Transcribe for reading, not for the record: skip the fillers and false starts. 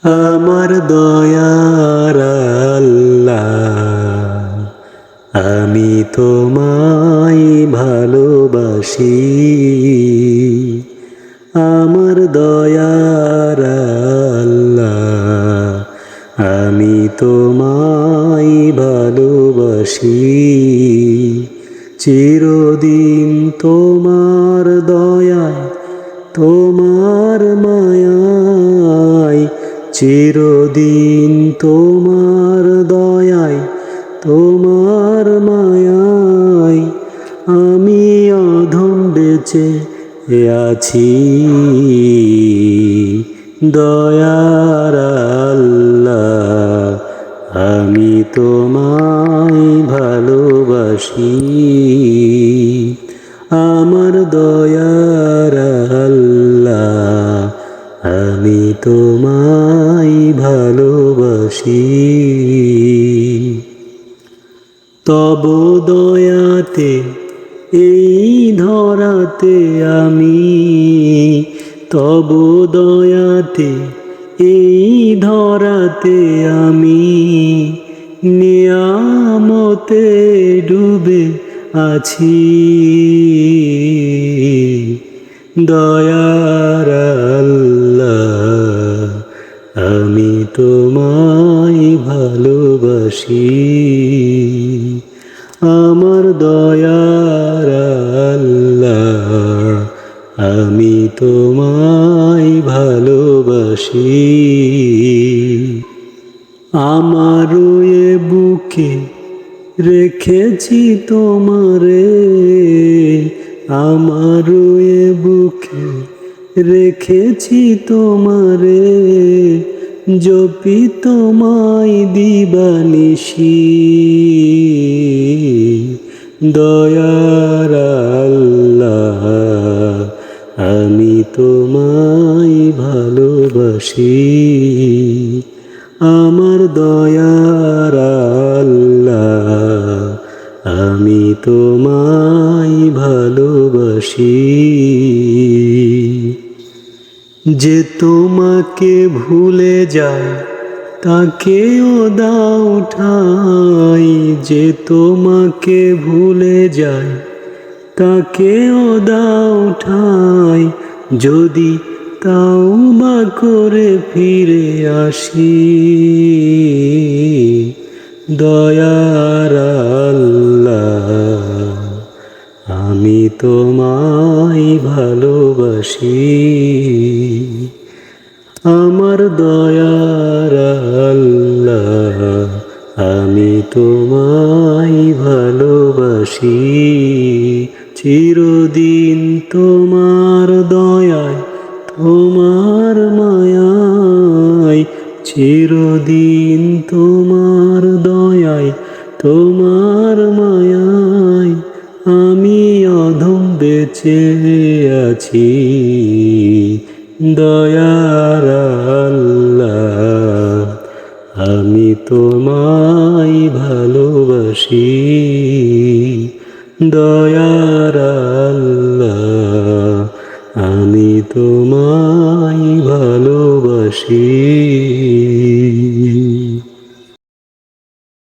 আমার দয়ার আল্লাহ, আমি তোমায় ভালোবাসি। আমার দয়ার আল্লাহ, আমি তোমায় ভালোবাসি। চিরদিন তোমার দয়ায়, তোমার মায়ায়, চিরদিন তোমার দয়ায়, তোমার মায়ায় আমি অধম বেঁচে আছি। দয়ার আল্লাহ, আমি তোমায় ভালোবাসি। আমার দয়ার আল্লাহ, আমি তোমায় ভালোবাসি। তব দয়াতে এই ধরাতে আমি, তব দয়াতে এই ধরাতে আমি নিয়ামতে ডুবে আছি। দয়ার আল্লাহ, আমি তোমায় ভালোবাসি। আমার দয়ার আল্লাহ, আমি তোমায় ভালোবাসি। আমার এ বুকে রেখেছি তোমারে, আমার এ বুকে রেখেছি তোমারে, জপি তোমায় দিবানিশি। দয়ার আল্লাহ, আমি তোমায় ভালোবাসি। আমার দয়ার আল্লাহ, আমি তোমায় ভালোবাসি। যে তোমাকে ভুলে যায় তাকেও দাও ঠাই, যে তোমাকে ভুলে যায় তাকেও দাও ঠাই, যদি তাওবা করে ফিরে আসি। দয়ার আল্লাহ, আমি তোমায় ভালোবাসি। আমার দয়ার আল্লাহ, আমি তোমায় ভালোবাসি। চিরদিন তোমার দয়ায়, তোমার মায়ায়, চিরদিন তোমার দয়ায়, তোমার মায়ায় আমি অধম বেঁচে আছি। দয়ার আল্লাহ, আমি তোমায় ভালোবাসি। দয়ার আল্লাহ, আমি তোমায় ভালোবাসি।